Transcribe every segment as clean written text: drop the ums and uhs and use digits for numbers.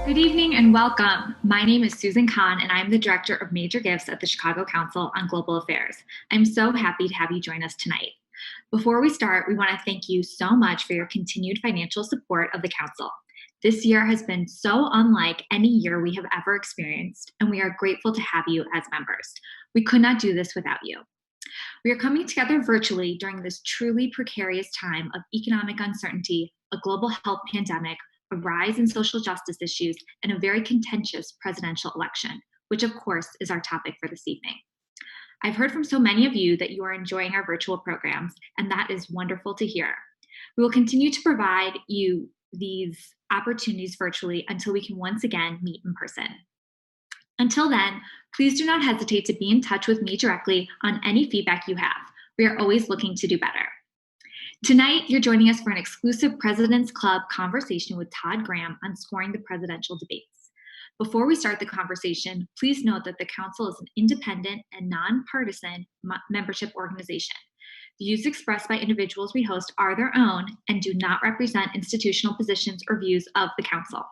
Good evening and welcome. My name is Susan Kahn, and I'm the Director of Major Gifts at the Chicago Council on Global Affairs. I'm so happy to have you join us tonight. Before we start, we want to thank you so much for your continued financial support of the Council. This year has been so unlike any year we have ever experienced, and we are grateful to have you as members. We could not do this without you. We are coming together virtually during this truly precarious time of economic uncertainty, a global health pandemic, a rise in social justice issues, and a very contentious presidential election, which of course is our topic for this evening. I've heard from so many of you that you are enjoying our virtual programs, and that is wonderful to hear. We will continue to provide you these opportunities virtually until we can once again meet in person. Until then, please do not hesitate to be in touch with me directly on any feedback you have. We are always looking to do better. Tonight, you're joining us for an exclusive President's Club conversation with Todd Graham on scoring the presidential debates. Before we start the conversation, please note that the Council is an independent and nonpartisan membership organization. The views expressed by individuals we host are their own and do not represent institutional positions or views of the Council.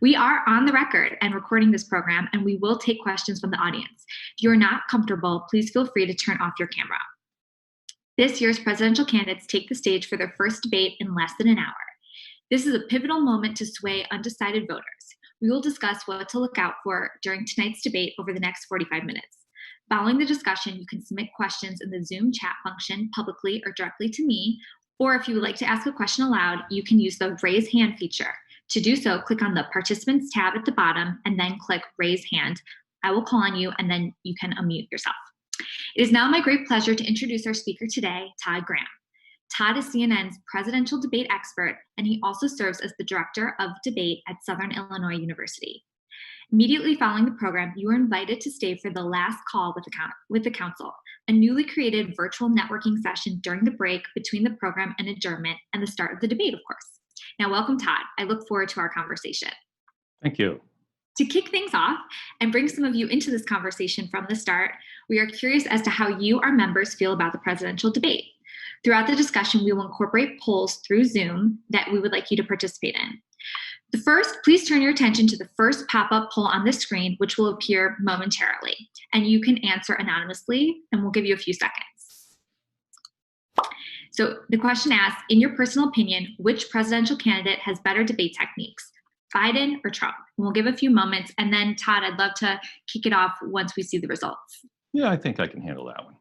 We are on the record and recording this program, and we will take questions from the audience. If you are not comfortable, please feel free to turn off your camera. This year's presidential candidates take the stage for their first debate in less than an hour. This is a pivotal moment to sway undecided voters. We will discuss what to look out for during tonight's debate over the next 45 minutes. Following the discussion, you can submit questions in the Zoom chat function publicly or directly to me, or if you would like to ask a question aloud, you can use the raise hand feature. To do so, click on the Participants tab at the bottom and then click Raise Hand. I will call on you and then you can unmute yourself. It is now my great pleasure to introduce our speaker today, Todd Graham. Todd is CNN's presidential debate expert, and he also serves as the director of debate at Southern Illinois University. Immediately following the program, you are invited to stay for the last call with the Council, a newly created virtual networking session during the break between the program and adjournment and the start of the debate, of course. Now, welcome, Todd. I look forward to our conversation. Thank you. To kick things off and bring some of you into this conversation from the start, we are curious as to how you, our members, feel about the presidential debate. Throughout the discussion, we will incorporate polls through Zoom that we would like you to participate in. Please turn your attention to the first pop-up poll on the screen, which will appear momentarily. And you can answer anonymously, and we'll give you a few seconds. So the question asks, in your personal opinion, which presidential candidate has better debate techniques? Biden or Trump? And we'll give a few moments, and then Todd, I'd love to kick it off once we see the results. Yeah, I think I can handle that one.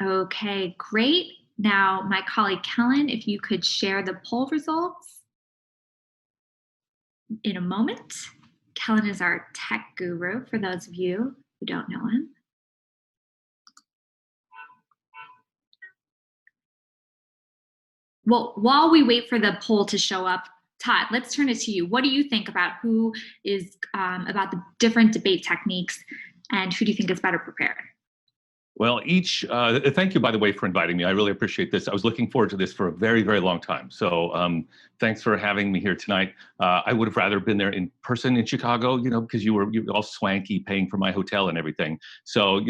Okay, great. Now, my colleague Kellen, if you could share the poll results in a moment. Kellen is our tech guru, for those of you who don't know him. Well, while we wait for the poll to show up, Todd, let's turn it to you. What do you think about who is about the different debate techniques, and who do you think is better prepared? Well, thank you, by the way, for inviting me. I really appreciate this. I was looking forward to this for a very, very long time. So thanks for having me here tonight. I would have rather been there in person in Chicago, because you were all swanky paying for my hotel and everything. So,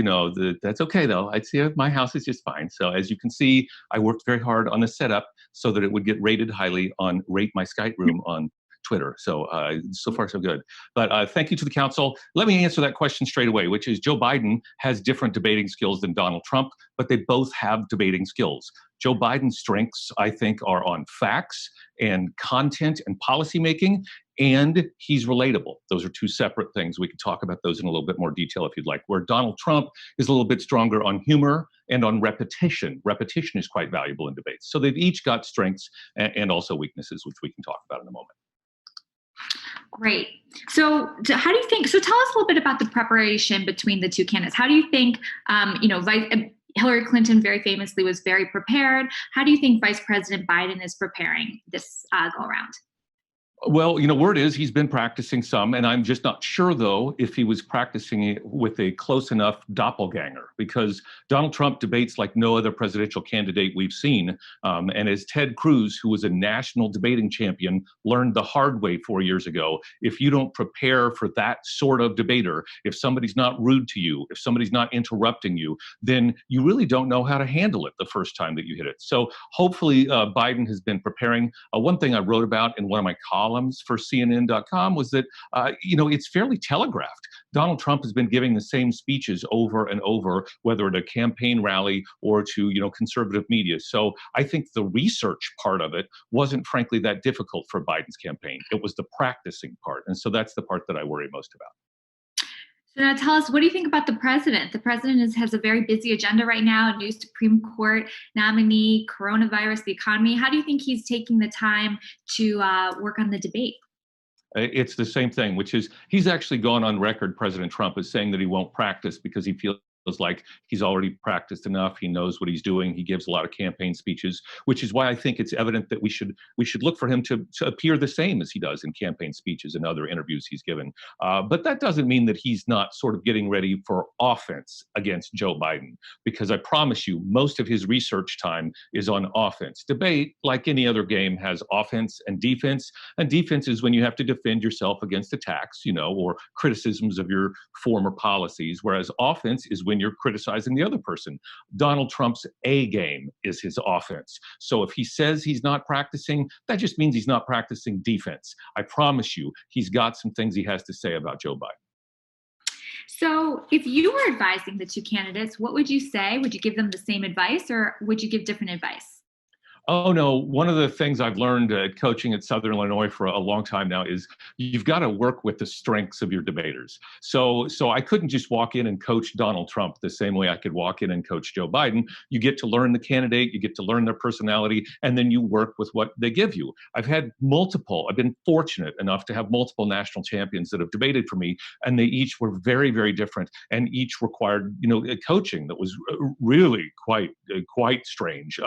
that's okay, though. I'd see my house is just fine. So as you can see, I worked very hard on the setup so that it would get rated highly on Rate My Skype Room on Twitter. So so far, so good. But thank you to the Council. Let me answer that question straight away, which is Joe Biden has different debating skills than Donald Trump, but they both have debating skills. Joe Biden's strengths, I think, are on facts and content and policymaking, and he's relatable. Those are two separate things. We could talk about those in a little bit more detail if you'd like. Where Donald Trump is a little bit stronger on humor and on repetition. Repetition is quite valuable in debates. So they've each got strengths and also weaknesses, which we can talk about in a moment. Great. So how do you think, so tell us a little bit about the preparation between the two candidates. How do you think, Hillary Clinton very famously was very prepared. How do you think Vice President Biden is preparing this go around? Well, word is he's been practicing some, and I'm just not sure, though, if he was practicing it with a close enough doppelganger, because Donald Trump debates like no other presidential candidate we've seen. And as Ted Cruz, who was a national debating champion, learned the hard way 4 years ago, if you don't prepare for that sort of debater, if somebody's not rude to you, if somebody's not interrupting you, then you really don't know how to handle it the first time that you hit it. So hopefully Biden has been preparing. One thing I wrote about in one of my columns for CNN.com was that, it's fairly telegraphed. Donald Trump has been giving the same speeches over and over, whether at a campaign rally or to, conservative media. So I think the research part of it wasn't, frankly, that difficult for Biden's campaign. It was the practicing part. And so that's the part that I worry most about. So now tell us, what do you think about the president? The president has a very busy agenda right now, a new Supreme Court nominee, coronavirus, the economy. How do you think he's taking the time to work on the debate? It's the same thing, which is he's actually gone on record, President Trump, as saying that he won't practice because he feels like he's already practiced enough. He knows what he's doing. He gives a lot of campaign speeches, which is why I think it's evident that we should look for him to appear the same as he does in campaign speeches and other interviews he's given. But that doesn't mean that he's not sort of getting ready for offense against Joe Biden, because I promise you, most of his research time is on offense. Debate, like any other game, has offense and defense. And defense is when you have to defend yourself against attacks, or criticisms of your former policies, whereas offense is when you're criticizing the other person. Donald Trump's A game is his offense. So if he says he's not practicing, that just means he's not practicing defense. I promise you, he's got some things he has to say about Joe Biden. So if you were advising the two candidates, what would you say? Would you give them the same advice, or would you give different advice? Oh, no. One of the things I've learned coaching at Southern Illinois for a long time now is you've got to work with the strengths of your debaters. So I couldn't just walk in and coach Donald Trump the same way I could walk in and coach Joe Biden. You get to learn the candidate, you get to learn their personality, and then you work with what they give you. I've been fortunate enough to have multiple national champions that have debated for me, and they each were very, very different, and each required, coaching that was really quite strange,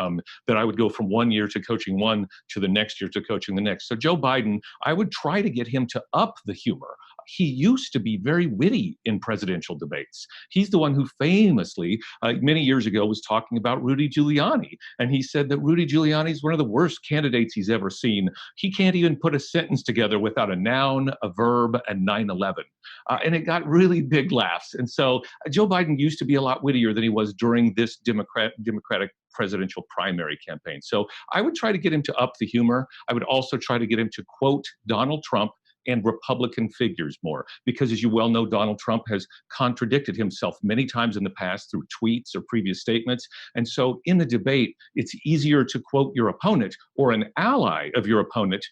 that I would go from 1 year to coaching one to the next year to coaching the next. So Joe Biden, I would try to get him to up the humor. He used to be very witty in presidential debates. He's the one who famously, many years ago, was talking about Rudy Giuliani. And he said that Rudy Giuliani is one of the worst candidates he's ever seen. He can't even put a sentence together without a noun, a verb, and 9/11. And it got really big laughs. And so Joe Biden used to be a lot wittier than he was during this Democratic presidential primary campaign. So I would try to get him to up the humor. I would also try to get him to quote Donald Trump and Republican figures more, because as you well know, Donald Trump has contradicted himself many times in the past through tweets or previous statements. And so in the debate, it's easier to quote your opponent or an ally of your opponent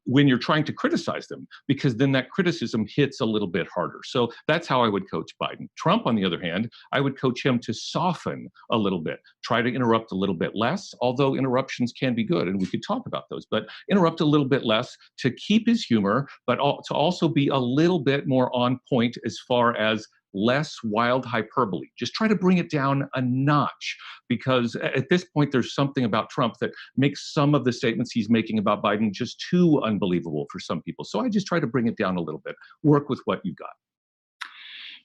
when you're trying to criticize them, because then that criticism hits a little bit harder. So that's how I would coach Biden. Trump, on the other hand, I would coach him to soften a little bit, try to interrupt a little bit less, although interruptions can be good, and we could talk about those, but interrupt a little bit less to keep his humor, but to also be a little bit more on point as far as less wild hyperbole. Just try to bring it down a notch, because at this point, there's something about Trump that makes some of the statements he's making about Biden just too unbelievable for some people. So I just try to bring it down a little bit, work with what you've got.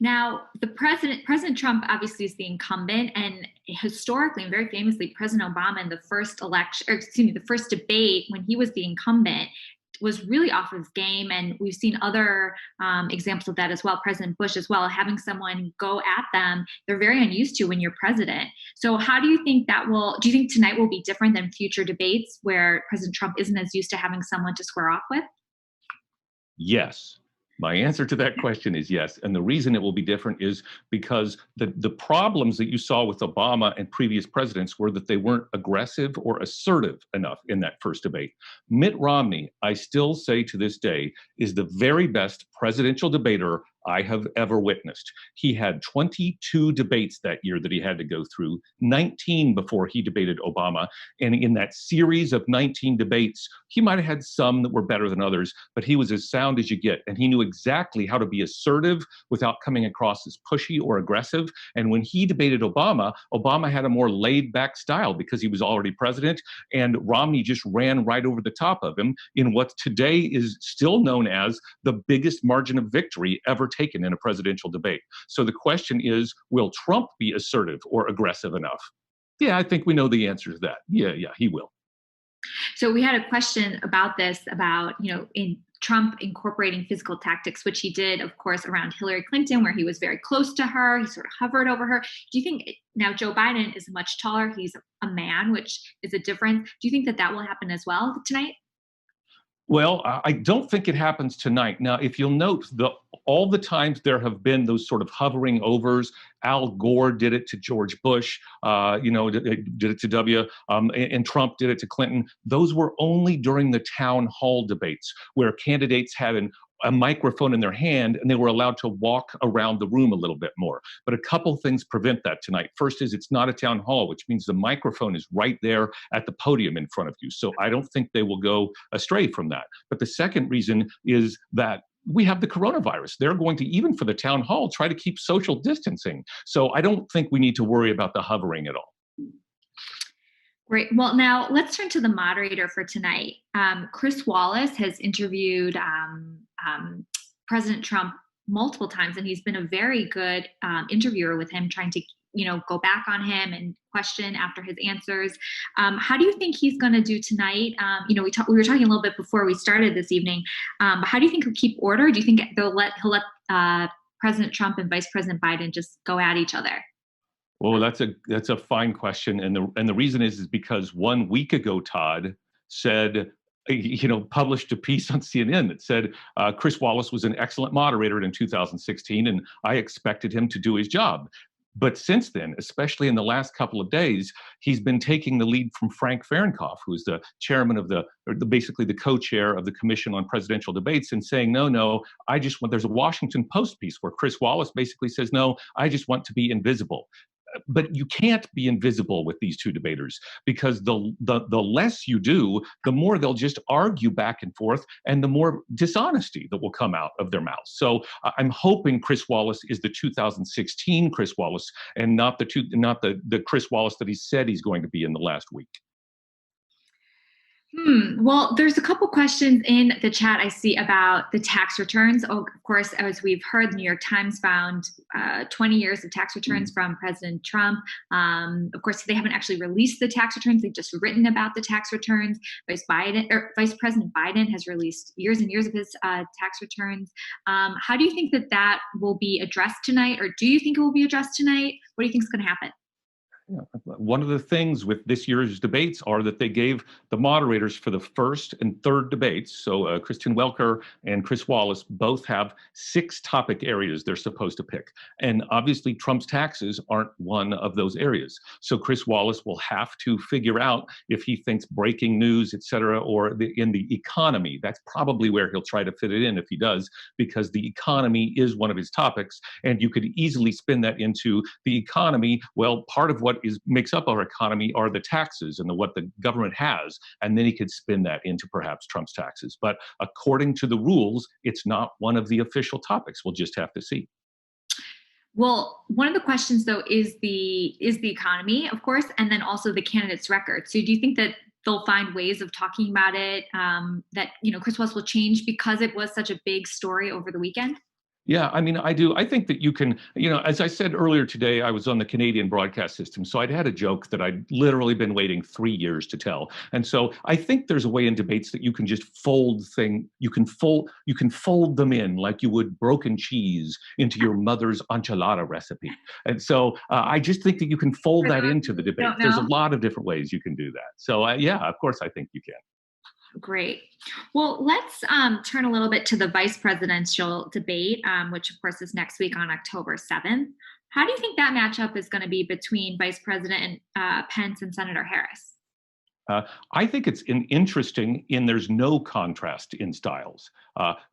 Now, President Trump obviously is the incumbent, and historically and very famously, President Obama in the first the first debate when he was the incumbent was really off of his game. And we've seen other examples of that as well. President Bush as well, having someone go at them, they're very unused to when you're president. So how do you think do you think tonight will be different than future debates where President Trump isn't as used to having someone to square off with? Yes. My answer to that question is yes. And the reason it will be different is because the problems that you saw with Obama and previous presidents were that they weren't aggressive or assertive enough in that first debate. Mitt Romney, I still say to this day, is the very best presidential debater I have ever witnessed. He had 22 debates that year that he had to go through, 19 before he debated Obama. And in that series of 19 debates, He might have had some that were better than others, but he was as sound as you get. And he knew exactly how to be assertive without coming across as pushy or aggressive. And when he debated Obama, Obama had a more laid back style because he was already president. And Romney just ran right over the top of him in what today is still known as the biggest margin of victory ever taken in a presidential debate. So the question is, will Trump be assertive or aggressive enough? Yeah, I think we know the answer to that. Yeah, he will. So we had a question about this, about, in Trump incorporating physical tactics, which he did, of course, around Hillary Clinton, where he was very close to her. He sort of hovered over her. Do you think now Joe Biden is much taller? He's a man, which is a difference. Do you think that will happen as well tonight? Well, I don't think it happens tonight. Now, if you'll note, all the times there have been those sort of hovering overs. Al Gore did it to George Bush, did it to W, and Trump did it to Clinton. Those were only during the town hall debates where candidates had a microphone in their hand and they were allowed to walk around the room a little bit more. But a couple things prevent that tonight. First is it's not a town hall, which means the microphone is right there at the podium in front of you. So I don't think they will go astray from that. But the second reason is that we have the coronavirus. They're going to, even for the town hall, try to keep social distancing. So I don't think we need to worry about the hovering at all. Great. Well, now let's turn to the moderator for tonight. Chris Wallace has interviewed President Trump multiple times, and he's been a very good interviewer with him, trying to go back on him and question after his answers. How do you think he's going to do tonight? We were talking a little bit before we started this evening. How do you think he'll keep order? Do you think he'll let President Trump and Vice President Biden just go at each other? Well, that's a fine question, and the reason is because 1 week ago, Todd said, published a piece on CNN that said Chris Wallace was an excellent moderator in 2016, and I expected him to do his job. But since then, especially in the last couple of days, he's been taking the lead from Frank Fahrenkopf, who's the chairman of basically the co-chair of the Commission on Presidential Debates, and saying, no, there's a Washington Post piece where Chris Wallace basically says, no, I just want to be invisible. But you can't be invisible with these two debaters, because the less you do, the more they'll just argue back and forth, and the more dishonesty that will come out of their mouths. So I'm hoping Chris Wallace is the 2016 Chris Wallace, and not the Chris Wallace that he said he's going to be in the last week. Well, there's a couple questions in the chat I see about the tax returns. Oh, of course, as we've heard, the New York Times found 20 years of tax returns from President Trump. Of course, they haven't actually released the tax returns. They've just written about the tax returns. Vice President Biden has released years and years of his tax returns. How do you think that will be addressed tonight, or do you think it will be addressed tonight? What do you think is going to happen? Yeah. One of the things with this year's debates are that they gave the moderators for the first and third debates, so Kristen Welker and Chris Wallace both have 6 topic areas they're supposed to pick. And obviously Trump's taxes aren't one of those areas. So Chris Wallace will have to figure out if he thinks breaking news, et cetera, or in the economy, that's probably where he'll try to fit it in if he does, because the economy is one of his topics. And you could easily spin that into the economy. Well, part of what makes up our economy are the taxes and what the government has, and then he could spin that into perhaps Trump's taxes. But according to the rules, it's not one of the official topics. We'll just have to see. Well, one of the questions, though, is the economy, of course, and then also the candidate's record. So do you think that they'll find ways of talking about it, that Chris Wallace will change because it was such a big story over the weekend? Yeah, I mean, I do. I think that you can, as I said earlier today, I was on the Canadian broadcast system. So I'd had a joke that I'd literally been waiting 3 years to tell. And so I think there's a way in debates that you can just you can fold them in like you would broken cheese into your mother's enchilada recipe. And so I just think that you can fold that into the debate. There's a lot of different ways you can do that. So yeah, of course, I think you can. Great. Well, let's turn a little bit to the vice presidential debate, which of course is next week on October 7th. How do you think that matchup is going to be between Vice President Pence and Senator Harris? Uh, I think it's interesting in there's no contrast in styles.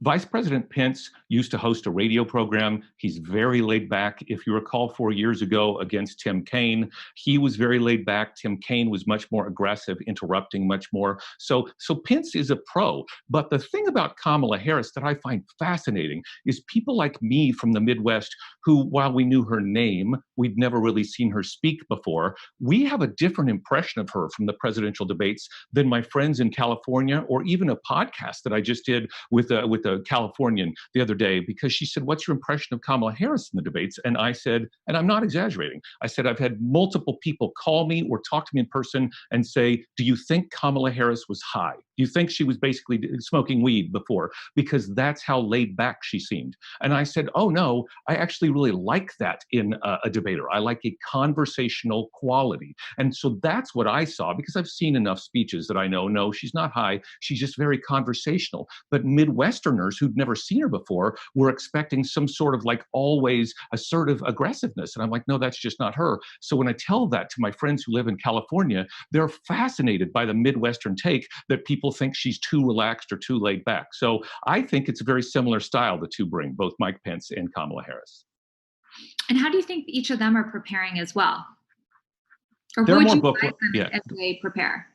Vice President Pence used to host a radio program. He's very laid back. If you recall 4 years ago against Tim Kaine, he was very laid back. Tim Kaine was much more aggressive, interrupting much more. So Pence is a pro. But the thing about Kamala Harris that I find fascinating is people like me from the Midwest who, while we knew her name, we'd never really seen her speak before. We have a different impression of her from the presidential debates than my friends in California, or even a podcast that I just did with a Californian the other day, because she said, "What's your impression of Kamala Harris in the debates?" And I said, and I'm not exaggerating, I said, I've had multiple people call me or talk to me in person and say, "Do you think Kamala Harris was high? Do you think she was basically smoking weed before?" Because that's how laid back she seemed. And I said, "Oh no, I actually really like that in a debater. I like a conversational quality." And so that's what I saw, because I've seen enough speeches that I know, no, she's not high. She's just very conversational. But Midwesterners who'd never seen her before were expecting some sort of like always assertive aggressiveness. And I'm like, no, that's just not her. So when I tell that to my friends who live in California, they're fascinated by the Midwestern take that people think she's too relaxed or too laid back. So I think it's a very similar style the two bring, both Mike Pence and Kamala Harris. And how do you think each of them are preparing as well? Or They're what would more you book, advise them yeah. as they prepare?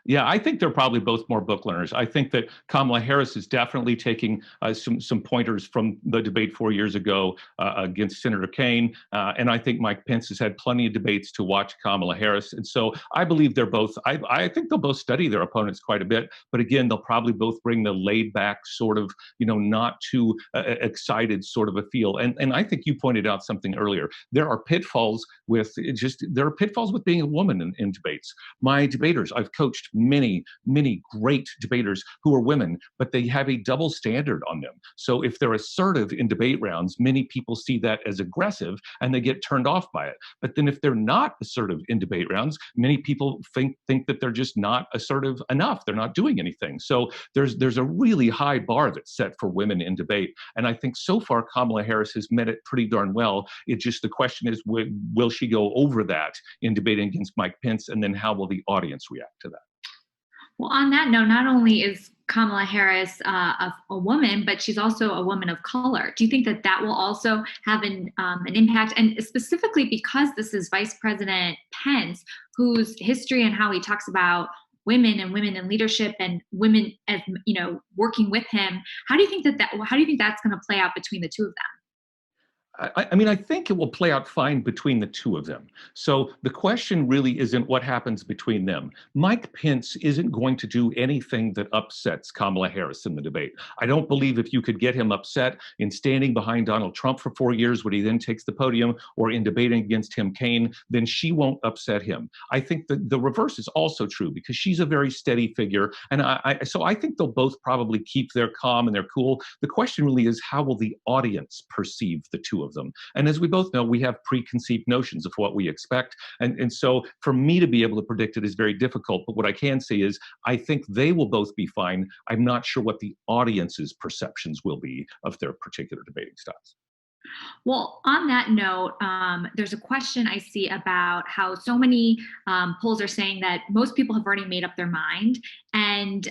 Yeah, I think they're probably both more book learners. I think that Kamala Harris is definitely taking some pointers from the debate 4 years ago against Senator Kaine, and I think Mike Pence has had plenty of debates to watch Kamala Harris, and so I believe they're both. I think they'll both study their opponents quite a bit, but again, they'll probably both bring the laid back sort of, not too excited sort of a feel. And I think you pointed out something earlier. There are pitfalls with being a woman in debates. My debaters, I've coached many great debaters who are women, but they have a double standard on them. So if they're assertive in debate rounds, many people see that as aggressive and they get turned off by it. But then if they're not assertive in debate rounds, many people think that they're just not assertive enough. They're not doing anything. So there's a really high bar that's set for women in debate. And I think so far Kamala Harris has met it pretty darn well. The question is, will she go over that in debating against Mike Pence? And then how will the audience react to that? Well, on that note, not only is Kamala Harris a woman, but she's also a woman of color. Do you think that will also have an impact? And specifically because this is Vice President Pence, whose history and how he talks about women and women in leadership and women as working with him, how do you think that's going to play out between the two of them? I think it will play out fine between the two of them. So the question really isn't what happens between them. Mike Pence isn't going to do anything that upsets Kamala Harris in the debate. I don't believe if you could get him upset in standing behind Donald Trump for 4 years when he then takes the podium, or in debating against Tim Kaine, then she won't upset him. I think that the reverse is also true, because she's a very steady figure. And so I think they'll both probably keep their calm and their cool. The question really is, how will the audience perceive the two of them? And as we both know, we have preconceived notions of what we expect. And so for me to be able to predict it is very difficult. But what I can say is I think they will both be fine. I'm not sure what the audience's perceptions will be of their particular debating styles. Well, on that note, there's a question I see about how so many polls are saying that most people have already made up their mind, and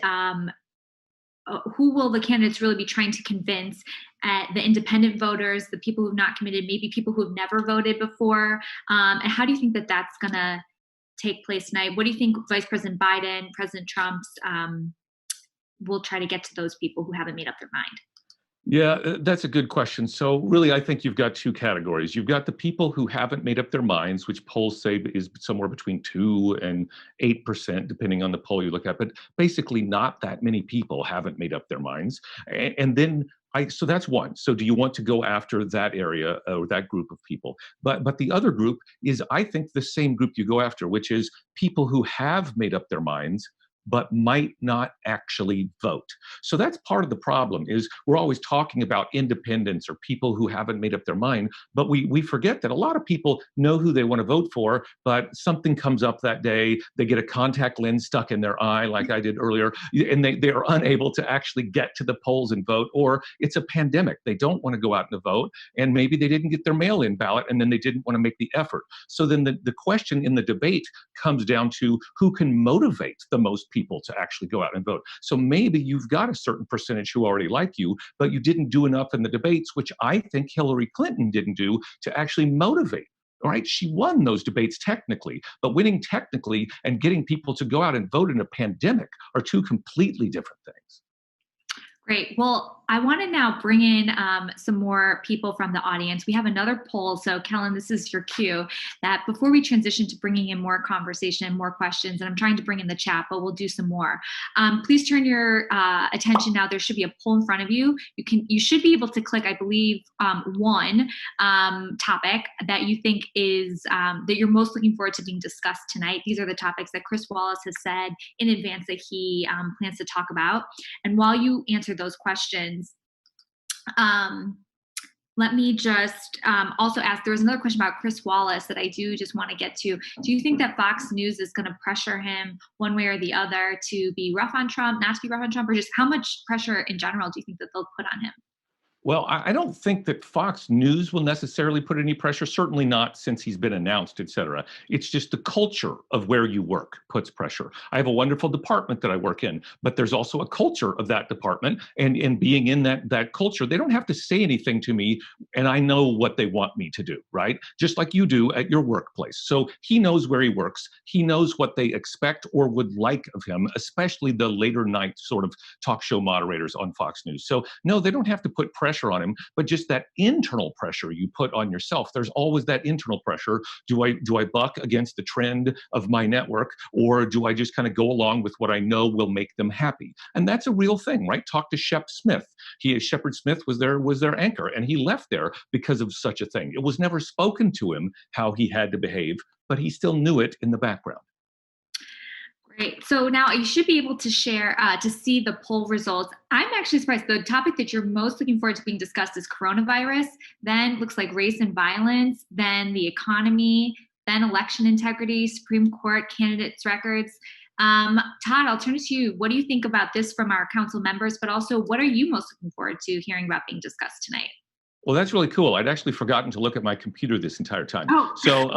who will the candidates really be trying to convince? The independent voters, the people who've not committed, maybe people who've never voted before. And how do you think that that's going to take place tonight? What do you think Vice President Biden, President Trump's will try to get to those people who haven't made up their mind? Yeah, that's a good question. So really, I think you've got two categories. You've got the people who haven't made up their minds, which polls say is somewhere between 2 and 8%, depending on the poll you look at. But basically, not that many people haven't made up their minds. And then so that's one. So do you want to go after that area or that group of people? But the other group is, I think, the same group you go after, which is people who have made up their minds, but might not actually vote. So that's part of the problem is we're always talking about independents or people who haven't made up their mind, but we forget that a lot of people know who they want to vote for, but something comes up that day, they get a contact lens stuck in their eye like I did earlier, and they are unable to actually get to the polls and vote, or it's a pandemic. They don't want to go out and vote, and maybe they didn't get their mail-in ballot, and then they didn't want to make the effort. So then the question in the debate comes down to who can motivate the most people to actually go out and vote. So maybe you've got a certain percentage who already like you, but you didn't do enough in the debates, which I think Hillary Clinton didn't do to actually motivate. All right, she won those debates technically, but winning technically and getting people to go out and vote in a pandemic are two completely different things. Great. Well, I want to now bring in some more people from the audience. We have another poll. So, Kellen, this is your cue that before we transition to bringing in more conversation, more questions, and I'm trying to bring in the chat, but we'll do some more. Please turn your attention now. There should be a poll in front of you. You should be able to click, I believe, one topic that you think is that you're most looking forward to being discussed tonight. These are the topics that Chris Wallace has said in advance that he plans to talk about. And while you answer those questions, let me just also ask, there was another question about Chris Wallace that I do just want to get to. Do you think that Fox News is going to pressure him one way or the other to be rough on Trump, not to be rough on Trump, or just how much pressure in general do you think that they'll put on him? Well, I don't think that Fox News will necessarily put any pressure, certainly not since he's been announced, et cetera. It's just the culture of where you work puts pressure. I have a wonderful department that I work in, but there's also a culture of that department. And being in that culture, they don't have to say anything to me, and I know what they want me to do, right? Just like you do at your workplace. So he knows where he works. He knows what they expect or would like of him, especially the later night sort of talk show moderators on Fox News. So no, they don't have to put pressure on him, but just that internal pressure you put on yourself. There's always that internal pressure. Do I buck against the trend of my network, or do I just kind of go along with what I know will make them happy? And that's a real thing, right? Talk to Shep Smith. Shepard Smith was their anchor, and he left there because of such a thing. It was never spoken to him how he had to behave, but he still knew it in the background. Great. So now you should be able to share, to see the poll results. I'm actually surprised. The topic that you're most looking forward to being discussed is coronavirus, then looks like race and violence, then the economy, then election integrity, Supreme Court candidates' records. Todd, I'll turn it to you. What do you think about this from our council members, but also what are you most looking forward to hearing about being discussed tonight? Well, that's really cool. I'd actually forgotten to look at my computer this entire time. Oh. So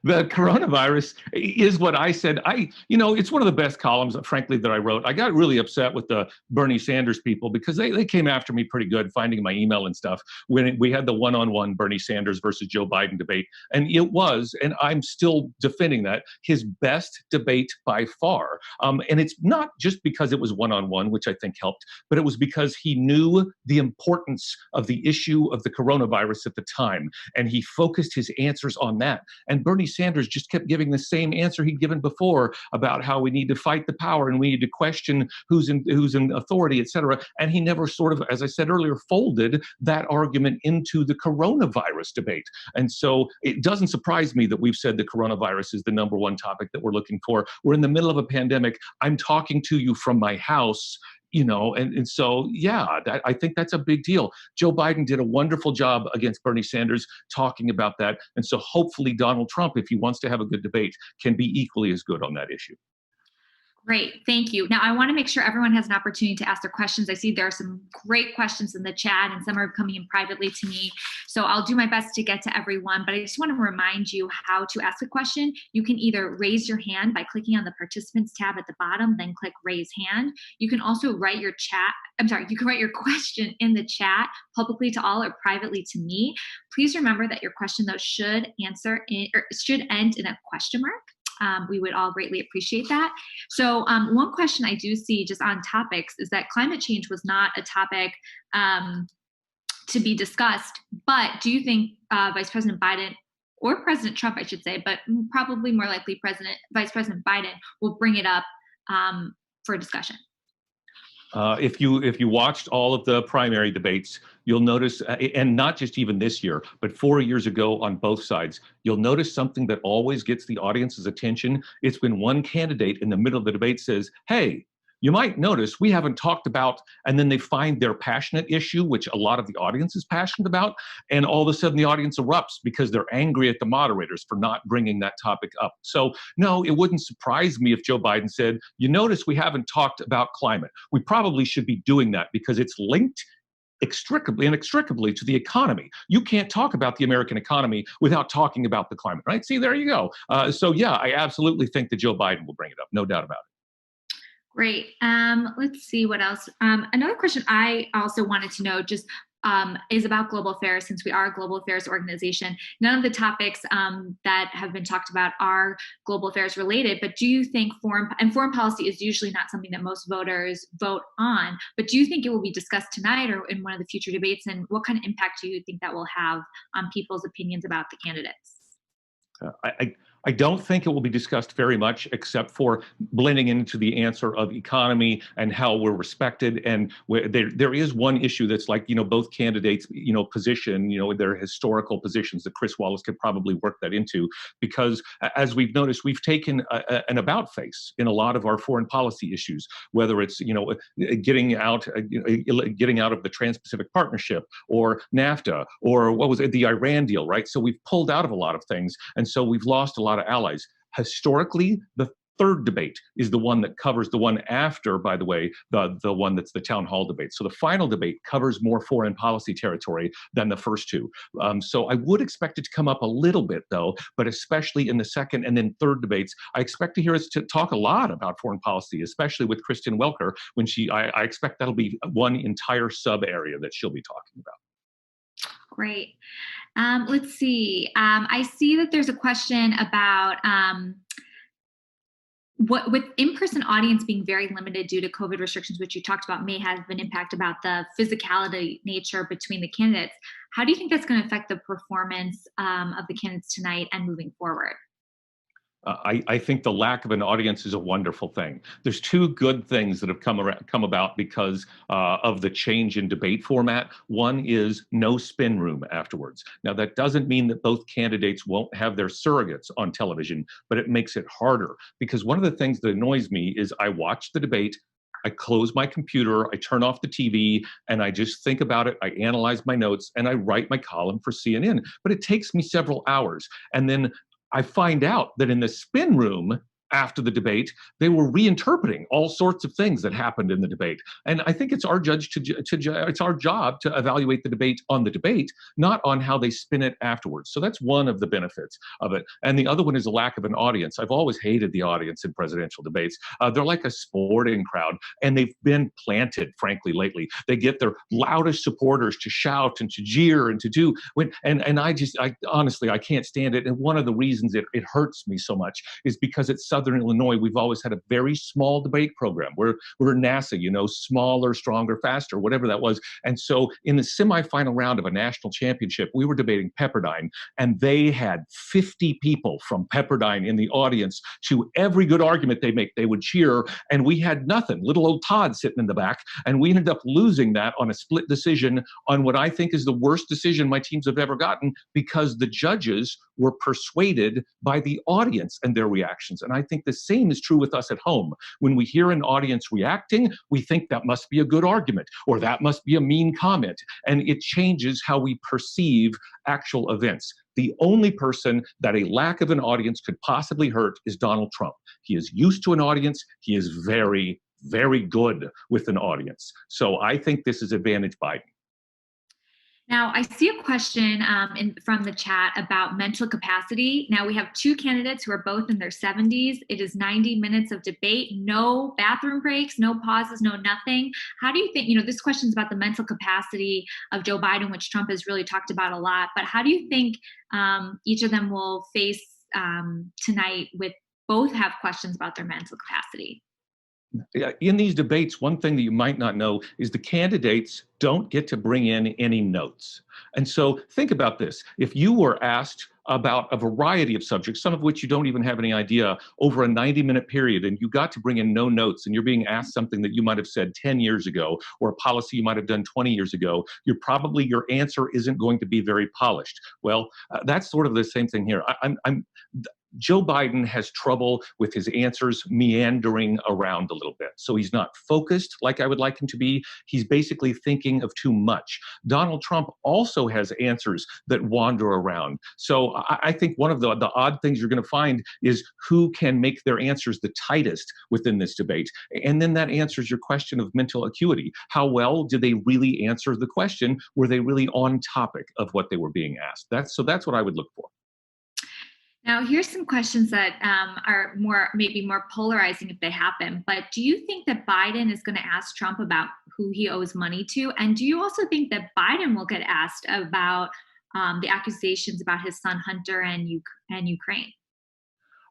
the coronavirus is what I said. It's one of the best columns, frankly, that I wrote. I got really upset with the Bernie Sanders people because they came after me pretty good, finding my email and stuff when we had the one-on-one Bernie Sanders versus Joe Biden debate. And it was, and I'm still defending that, his best debate by far. And it's not just because it was one-on-one, which I think helped, but it was because he knew the importance of the issue of the coronavirus at the time, and he focused his answers on that. And Bernie Sanders just kept giving the same answer he'd given before about how we need to fight the power and we need to question who's in authority, et cetera. And he never sort of, as I said earlier, folded that argument into the coronavirus debate. And so it doesn't surprise me that we've said the coronavirus is the number one topic that we're looking for. We're in the middle of a pandemic. I'm talking to you from my house. And so, yeah, I think that's a big deal. Joe Biden did a wonderful job against Bernie Sanders talking about that. And so hopefully Donald Trump, if he wants to have a good debate, can be equally as good on that issue. Great, thank you. Now I want to make sure everyone has an opportunity to ask their questions. I see there are some great questions in the chat and some are coming in privately to me. So I'll do my best to get to everyone, but I just want to remind you how to ask a question. You can either raise your hand by clicking on the participants tab at the bottom, then click raise hand. You can also write your question in the chat publicly to all or privately to me. Please remember that your question though should end in a question mark. We would all greatly appreciate that. So one question I do see just on topics is that climate change was not a topic to be discussed, but do you think Vice President Biden or President Trump, I should say, but probably more likely Vice President Biden will bring it up for discussion? If you watched all of the primary debates, you'll notice, and not just even this year, but 4 years ago on both sides, you'll notice something that always gets the audience's attention. It's when one candidate in the middle of the debate says, hey, you might notice we haven't talked about, and then they find their passionate issue, which a lot of the audience is passionate about, and all of a sudden the audience erupts because they're angry at the moderators for not bringing that topic up. So no, it wouldn't surprise me if Joe Biden said, you notice we haven't talked about climate. We probably should be doing that because it's linked inextricably to the economy. You can't talk about the American economy without talking about the climate, right? See, there you go. So yeah, I absolutely think that Joe Biden will bring it up, no doubt about it. Great. Let's see what else. Another question I also wanted to know just is about global affairs, since we are a global affairs organization. None of the topics that have been talked about are global affairs related, but do you think foreign policy is usually not something that most voters vote on, but do you think it will be discussed tonight or in one of the future debates, and what kind of impact do you think that will have on people's opinions about the candidates? I don't think it will be discussed very much, except for blending into the answer of economy and how we're respected. And there is one issue that's like, both candidates, position, their historical positions that Chris Wallace could probably work that into, because as we've noticed, we've taken an about face in a lot of our foreign policy issues, whether it's, getting out of the Trans-Pacific Partnership or NAFTA, or what was it, the Iran deal, right? So we've pulled out of a lot of things. And so we've lost a lot of allies. Historically, the third debate is the one that covers the one after, by the way, the one that's the town hall debate. So the final debate covers more foreign policy territory than the first two. So I would expect it to come up a little bit, though, but especially in the second and then third debates, I expect to hear us to talk a lot about foreign policy, especially with Kristen Welker, when I expect that'll be one entire sub area that she'll be talking about. Great. Let's see. I see that there's a question about what with in-person audience being very limited due to COVID restrictions, which you talked about may have an impact about the physicality nature between the candidates. How do you think that's going to affect the performance of the candidates tonight and moving forward? I think the lack of an audience is a wonderful thing. There's two good things that have come about because of the change in debate format. One is no spin room afterwards. Now, that doesn't mean that both candidates won't have their surrogates on television, but it makes it harder, because one of the things that annoys me is I watch the debate, I close my computer, I turn off the TV, and I just think about it. I analyze my notes, and I write my column for CNN. But it takes me several hours. And then I find out that in the spin room after the debate, they were reinterpreting all sorts of things that happened in the debate. And I think it's our it's our job to evaluate the debate on the debate, not on how they spin it afterwards. So that's one of the benefits of it. And the other one is a lack of an audience. I've always hated the audience in presidential debates. They're like a sporting crowd, and they've been planted, frankly, lately. They get their loudest supporters to shout and to jeer and to do and I honestly, I can't stand it. And one of the reasons it hurts me so much is because it's Southern Illinois, we've always had a very small debate program. We're NASA, smaller, stronger, faster, whatever that was. And so in the semifinal round of a national championship, we were debating Pepperdine, and they had 50 people from Pepperdine in the audience. To every good argument they make, they would cheer, and we had nothing. Little old Todd sitting in the back, and we ended up losing that on a split decision on what I think is the worst decision my teams have ever gotten, because the judges were persuaded by the audience and their reactions. And I think the same is true with us at home. When we hear an audience reacting, we think that must be a good argument, or that must be a mean comment. And it changes how we perceive actual events. The only person that a lack of an audience could possibly hurt is Donald Trump. He is used to an audience. He is very, very good with an audience. So I think this is advantage Biden. Now, I see a question from the chat about mental capacity. Now, we have two candidates who are both in their 70s. It is 90 minutes of debate, no bathroom breaks, no pauses, no nothing. How do you think, this question is about the mental capacity of Joe Biden, which Trump has really talked about a lot, but how do you think each of them will face tonight with both have questions about their mental capacity? In these debates, one thing that you might not know is the candidates don't get to bring in any notes. And so think about this. If you were asked about a variety of subjects, some of which you don't even have any idea, over a 90-minute period, and you got to bring in no notes, and you're being asked something that you might have said 10 years ago, or a policy you might have done 20 years ago, your answer isn't going to be very polished. Well, that's sort of the same thing here. Joe Biden has trouble with his answers meandering around a little bit. So he's not focused like I would like him to be. He's basically thinking of too much. Donald Trump also has answers that wander around. So I think one of the odd things you're going to find is who can make their answers the tightest within this debate. And then that answers your question of mental acuity. How well did they really answer the question? Were they really on topic of what they were being asked? That's what I would look for. Now, here's some questions that are maybe more polarizing if they happen. But do you think that Biden is going to ask Trump about who he owes money to? And do you also think that Biden will get asked about the accusations about his son Hunter and Ukraine?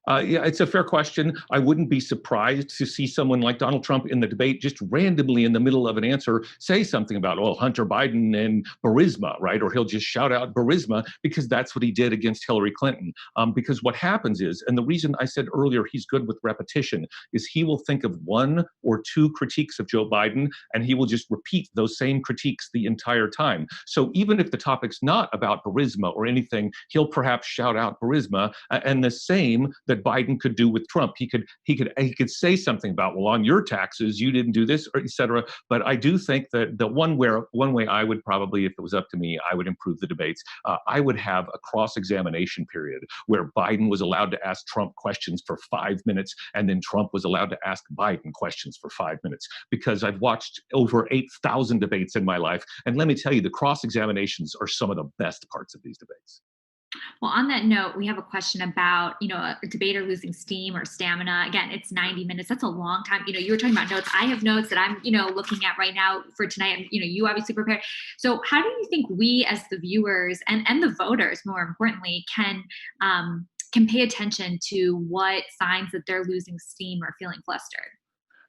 Yeah, it's a fair question. I wouldn't be surprised to see someone like Donald Trump in the debate just randomly in the middle of an answer say something about, oh, Hunter Biden and Burisma, right? Or he'll just shout out Burisma because that's what he did against Hillary Clinton. Because what happens is, and the reason I said earlier he's good with repetition, is he will think of one or two critiques of Joe Biden and he will just repeat those same critiques the entire time. So even if the topic's not about Burisma or anything, he'll perhaps shout out Burisma, and the same that Biden could do with Trump. He could say something about, well, on your taxes, you didn't do this, or et cetera. But I do think that the one way I would probably, if it was up to me, I would improve the debates. I would have a cross-examination period where Biden was allowed to ask Trump questions for 5 minutes, and then Trump was allowed to ask Biden questions for 5 minutes. Because I've watched over 8,000 debates in my life, and let me tell you, the cross-examinations are some of the best parts of these debates. Well, on that note, we have a question about, a debater losing steam or stamina. Again, it's 90 minutes. That's a long time. You were talking about notes. I have notes that I'm, looking at right now for tonight. And, you obviously prepared. So how do you think we as the viewers and the voters, more importantly, can pay attention to what signs that they're losing steam or feeling flustered?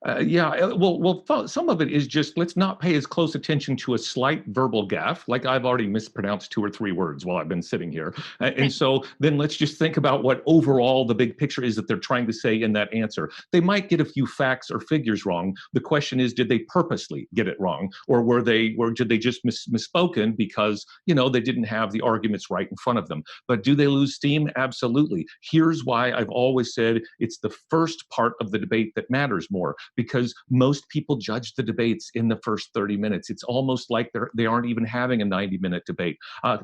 Some of it is just let's not pay as close attention to a slight verbal gaffe, like I've already mispronounced 2 or 3 words while I've been sitting here. And so then let's just think about what overall the big picture is that they're trying to say in that answer. They might get a few facts or figures wrong. The question is, did they purposely get it wrong? Or did they just misspoken because, they didn't have the arguments right in front of them? But do they lose steam? Absolutely. Here's why I've always said it's the first part of the debate that matters more, because most people judge the debates in the first 30 minutes. It's almost like they aren't even having a 90-minute debate.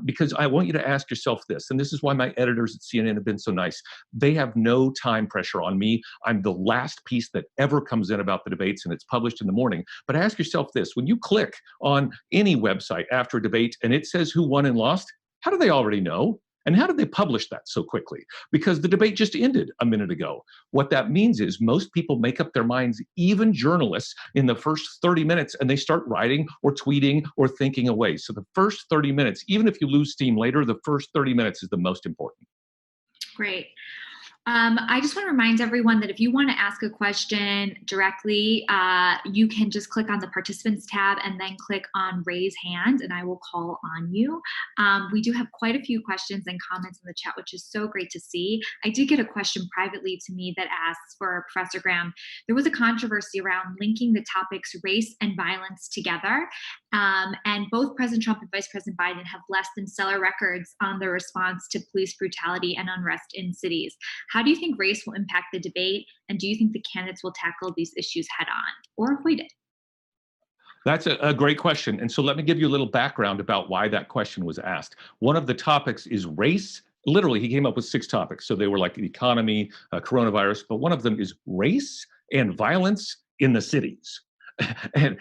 Because I want you to ask yourself this, and this is why my editors at CNN have been so nice. They have no time pressure on me. I'm the last piece that ever comes in about the debates, and it's published in the morning. But ask yourself this, when you click on any website after a debate and it says who won and lost, how do they already know? And how did they publish that so quickly? Because the debate just ended a minute ago. What that means is most people make up their minds, even journalists, in the first 30 minutes, and they start writing or tweeting or thinking away. So the first 30 minutes, even if you lose steam later, the first 30 minutes is the most important. Great. I just want to remind everyone that if you want to ask a question directly, you can just click on the participants tab and then click on raise hand, and I will call on you. We do have quite a few questions and comments in the chat, which is so great to see. I did get a question privately to me that asks for Professor Graham. There was a controversy around linking the topics race and violence together. And both President Trump and Vice President Biden have less than stellar records on their response to police brutality and unrest in cities. How do you think race will impact the debate? And do you think the candidates will tackle these issues head on or avoid it? That's a great question. And so let me give you a little background about why that question was asked. One of the topics is race. Literally, he came up with 6 topics. So they were like the economy, coronavirus, but one of them is race and violence in the cities. And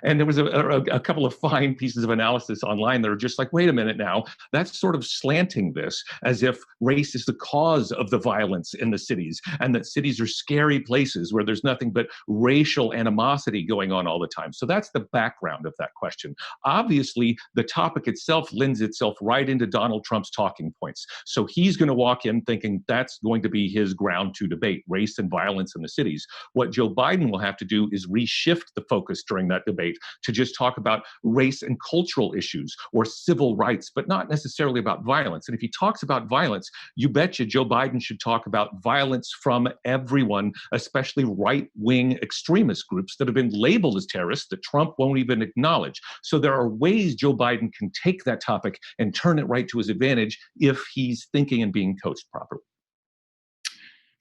there was a couple of fine pieces of analysis online that are just like, wait a minute now, that's sort of slanting this as if race is the cause of the violence in the cities, and that cities are scary places where there's nothing but racial animosity going on all the time. So that's the background of that question. Obviously, the topic itself lends itself right into Donald Trump's talking points. So he's going to walk in thinking that's going to be his ground to debate, race and violence in the cities. What Joe Biden will have to do is reshift the focus during that debate to just talk about race and cultural issues or civil rights, but not necessarily about violence. And if he talks about violence, you betcha Joe Biden should talk about violence from everyone, especially right-wing extremist groups that have been labeled as terrorists that Trump won't even acknowledge. So there are ways Joe Biden can take that topic and turn it right to his advantage if he's thinking and being coached properly.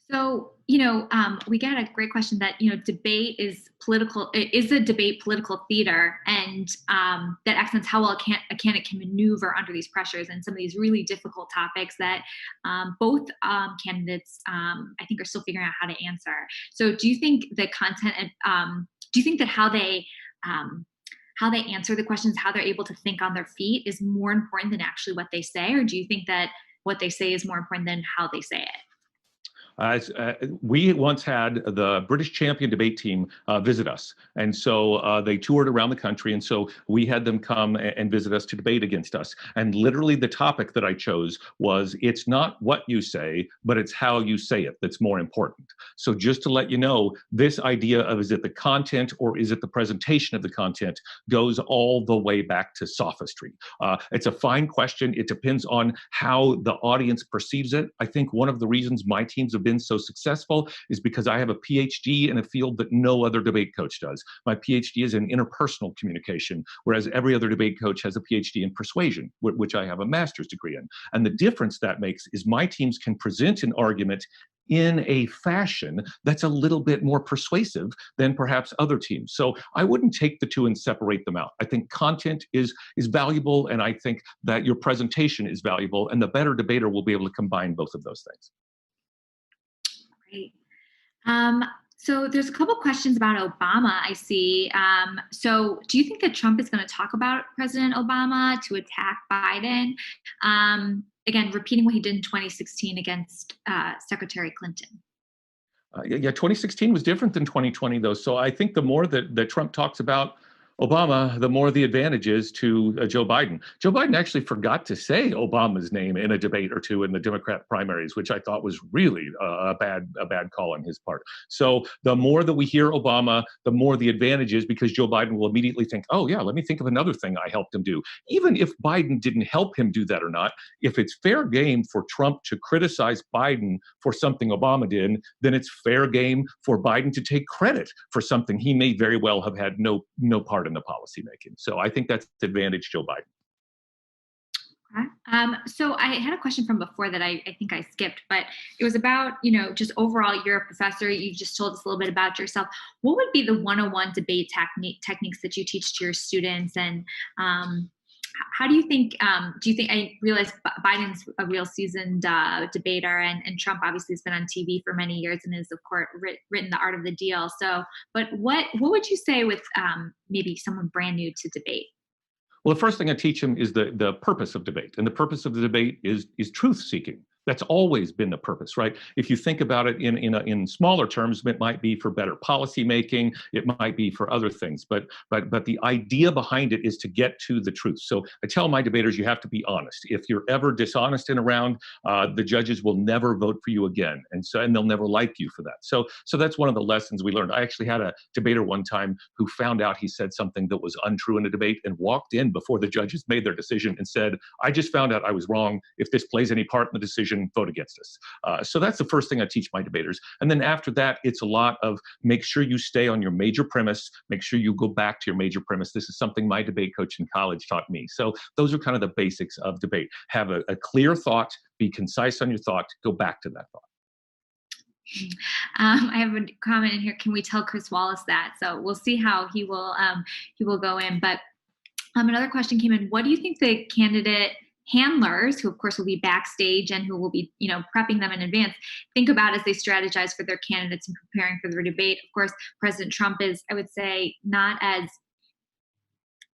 So, we get a great question that, debate is political. Is a debate political theater? And that accents how well a candidate can maneuver under these pressures and some of these really difficult topics that both candidates, I think, are still figuring out how to answer. So do you think the content, do you think that how they answer the questions, how they're able to think on their feet is more important than actually what they say? Or do you think that what they say is more important than how they say it? We once had the British champion debate team visit us. And so they toured around the country. And so we had them come and visit us to debate against us. And literally the topic that I chose was, it's not what you say, but it's how you say it that's more important. So just to let you know, this idea of is it the content or is it the presentation of the content goes all the way back to sophistry. It's a fine question. It depends on how the audience perceives it. I think one of the reasons my teams have been so successful is because I have a PhD in a field that no other debate coach does. My PhD is in interpersonal communication, whereas every other debate coach has a PhD in persuasion, which I have a master's degree in. And the difference that makes is my teams can present an argument in a fashion that's a little bit more persuasive than perhaps other teams. So I wouldn't take the two and separate them out. I think content is valuable, and I think that your presentation is valuable, and the better debater will be able to combine both of those things. Great. So there's a couple questions about Obama, I see. So do you think that Trump is going to talk about President Obama to attack Biden? Again, repeating what he did in 2016 against Secretary Clinton. Yeah, 2016 was different than 2020, though. So I think the more that Trump talks about Obama, the more the advantage is to Joe Biden. Joe Biden actually forgot to say Obama's name in a debate or two in the Democrat primaries, which I thought was really a bad call on his part. So the more that we hear Obama, the more the advantage is, because Joe Biden will immediately think, oh yeah, let me think of another thing I helped him do. Even if Biden didn't help him do that or not, if it's fair game for Trump to criticize Biden for something Obama did, then it's fair game for Biden to take credit for something he may very well have had no part in the policy making. So I think that's the advantage Joe Biden. Okay. So I had a question from before that I think I skipped, but it was about, just overall, you're a professor, you just told us a little bit about yourself. What would be the 101 debate techniques that you teach to your students? And how do you think, I realize Biden's a real seasoned debater, and Trump obviously has been on TV for many years and has, of course, written The Art of the Deal. So, but what would you say with maybe someone brand new to debate? Well, the first thing I teach them is the purpose of debate. And the purpose of the debate is truth seeking. That's always been the purpose, right? If you think about it in smaller terms, it might be for better policy making, it might be for other things, but the idea behind it is to get to the truth. So I tell my debaters, you have to be honest. If you're ever dishonest in a round, the judges will never vote for you again, and they'll never like you for that. So that's one of the lessons we learned. I actually had a debater one time who found out he said something that was untrue in a debate and walked in before the judges made their decision and said, "I just found out I was wrong. If this plays any part in the decision, vote against us." So that's the first thing I teach my debaters. And then after that, it's a lot of make sure you stay on your major premise, make sure you go back to your major premise. This is something my debate coach in college taught me. So those are kind of the basics of debate. Have a clear thought, be concise on your thought, go back to that thought. I have a comment in here. Can we tell Chris Wallace that? So we'll see how he will go in. But another question came in. What do you think the candidate handlers, who of course will be backstage and who will be, prepping them in advance, think about as they strategize for their candidates and preparing for their debate? Of course, President Trump is, I would say,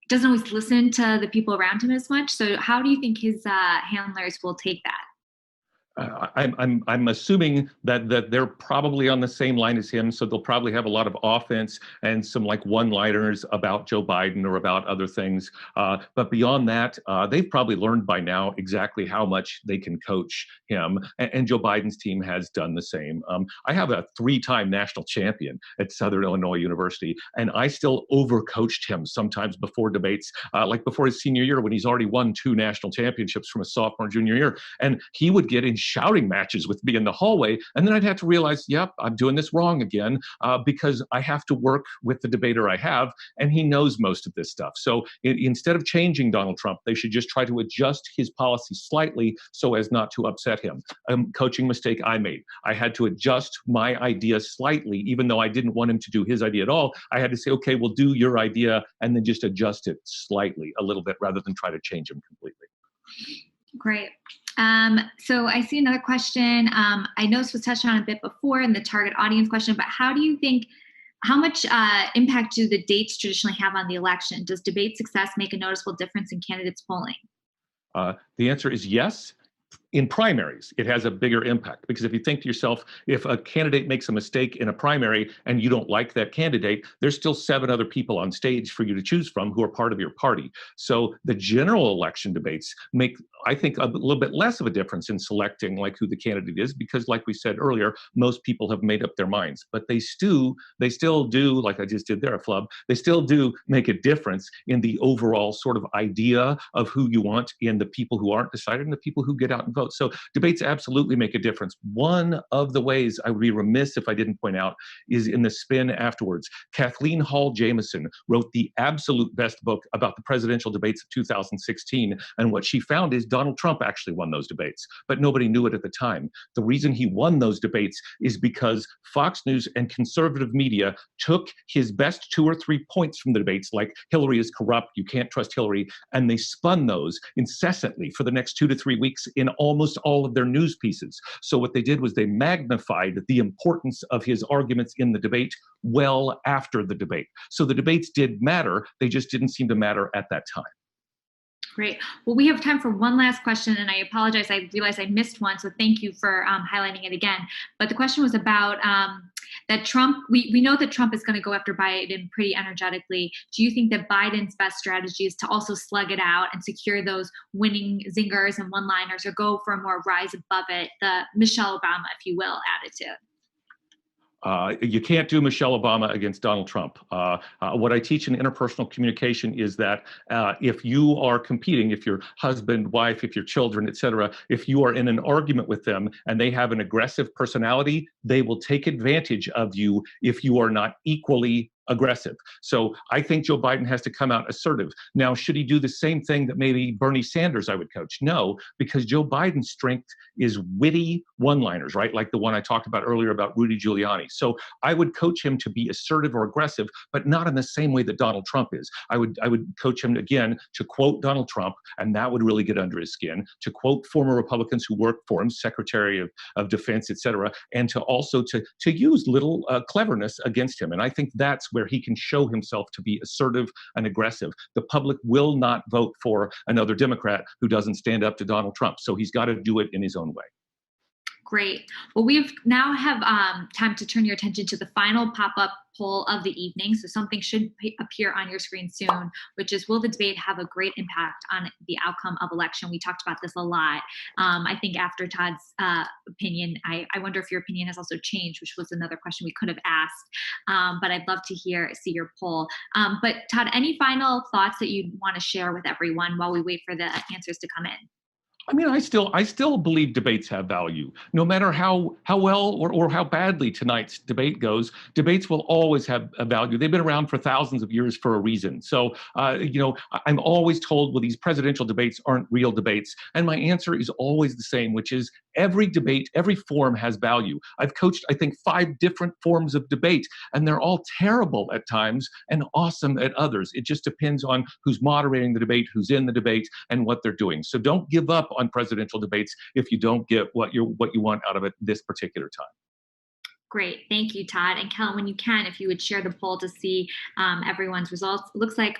doesn't always listen to the people around him as much. So how do you think his handlers will take that? I'm assuming that they're probably on the same line as him, so they'll probably have a lot of offense and some like one-liners about Joe Biden or about other things. But beyond that, they've probably learned by now exactly how much they can coach him, and Joe Biden's team has done the same. I have a three-time national champion at Southern Illinois University, and I still overcoached him sometimes before debates, like before his senior year when he's already won two national championships from a sophomore junior year, and he would get in shouting matches with me in the hallway. And then I'd have to realize, yep, I'm doing this wrong again, because I have to work with the debater I have, and he knows most of this stuff. So instead of changing Donald Trump, they should just try to adjust his policy slightly so as not to upset him. Coaching mistake I made. I had to adjust my idea slightly, even though I didn't want him to do his idea at all. I had to say, okay, we'll do your idea and then just adjust it slightly a little bit rather than try to change him completely. Great. So I see another question. I know this was touched on a bit before in the target audience question, but how much impact do the dates traditionally have on the election? Does debate success make a noticeable difference in candidates polling? The answer is yes. In primaries, it has a bigger impact, because if you think to yourself, if a candidate makes a mistake in a primary and you don't like that candidate, there's still 7 other people on stage for you to choose from who are part of your party. So the general election debates make, I think, a little bit less of a difference in selecting like who the candidate is, because like we said earlier, most people have made up their minds, but they still do, like I just did there, a flub, they still do make a difference in the overall sort of idea of who you want in the people who aren't decided and the people who get out and vote. So debates absolutely make a difference. One of the ways I would be remiss if I didn't point out is in the spin afterwards. Kathleen Hall Jamieson wrote the absolute best book about the presidential debates of 2016. And what she found is Donald Trump actually won those debates, but nobody knew it at the time. The reason he won those debates is because Fox News and conservative media took his best 2 or 3 points from the debates, like Hillary is corrupt, you can't trust Hillary, and they spun those incessantly for the next 2 to 3 weeks in almost all of their news pieces. So what they did was they magnified the importance of his arguments in the debate well after the debate. So the debates did matter, they just didn't seem to matter at that time. Great. Well, we have time for one last question, and I apologize. I realized I missed one, so thank you for highlighting it again. But the question was about that Trump, we know that Trump is going to go after Biden pretty energetically. Do you think that Biden's best strategy is to also slug it out and secure those winning zingers and one-liners, or go for a more rise above it, the Michelle Obama, if you will, attitude? You can't do Michelle Obama against Donald Trump. What I teach in interpersonal communication is that if you are competing, if your husband, wife, if your children, et cetera, if you are in an argument with them and they have an aggressive personality, they will take advantage of you if you are not equally aggressive. So I think Joe Biden has to come out assertive. Now, should he do the same thing that maybe Bernie Sanders I would coach? No, because Joe Biden's strength is witty one-liners, right? Like the one I talked about earlier about Rudy Giuliani. So I would coach him to be assertive or aggressive, but not in the same way that Donald Trump is. I would coach him again to quote Donald Trump, and that would really get under his skin, to quote former Republicans who worked for him, Secretary of Defense, et cetera, and to also to use little cleverness against him. And I think that's where he can show himself to be assertive and aggressive. The public will not vote for another Democrat who doesn't stand up to Donald Trump. So he's got to do it in his own way. Great. Well, we now have time to turn your attention to the final pop-up poll of the evening. So something should appear on your screen soon, which is, will the debate have a great impact on the outcome of election? We talked about this a lot. I think after Todd's opinion, I wonder if your opinion has also changed, which was another question we could have asked. But I'd love to see your poll. But Todd, any final thoughts that you'd want to share with everyone while we wait for the answers to come in? I mean, I still believe debates have value. No matter how well or how badly tonight's debate goes, debates will always have a value. They've been around for thousands of years for a reason. So, I'm always told, well, these presidential debates aren't real debates. And my answer is always the same, which is every debate, every form has value. I've coached, I think, 5 different forms of debate, and they're all terrible at times and awesome at others. It just depends on who's moderating the debate, who's in the debate, and what they're doing. So don't give up on presidential debates if you don't get what you want out of it this particular time. Great. Thank you, Todd. And Kellen, when you can, if you would share the poll to see everyone's results. It looks like,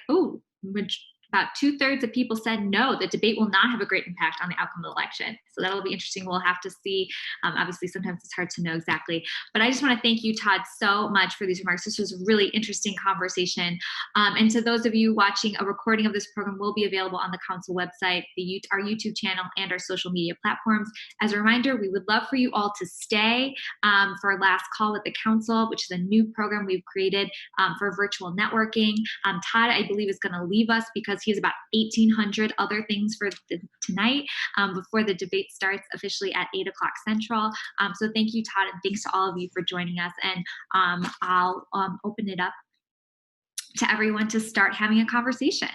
about 2/3 of people said no, the debate will not have a great impact on the outcome of the election. So that'll be interesting. We'll have to see. Obviously, sometimes it's hard to know exactly. But I just want to thank you, Todd, so much for these remarks. This was a really interesting conversation. And to those of you watching, a recording of this program will be available on the council website, our YouTube channel, and our social media platforms. As a reminder, we would love for you all to stay for our last call with the council, which is a new program we've created for virtual networking. Todd, I believe, is going to leave us because he has about 1,800 other things for tonight before the debate starts officially at 8 o'clock Central. So thank you, Todd, and thanks to all of you for joining us. And I'll open it up to everyone to start having a conversation.